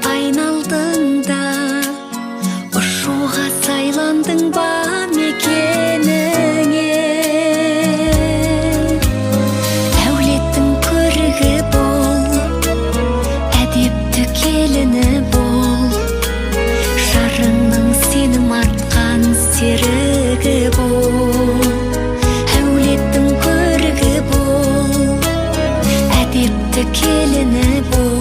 айналдың да, ұшуға сайландың ба мекеніңе. Әулеттің көрігі бол, әдепті келіні бол, жарыңның сенім артқан серігі бол. Әулеттің көрігі бол, әдепті келіні бол,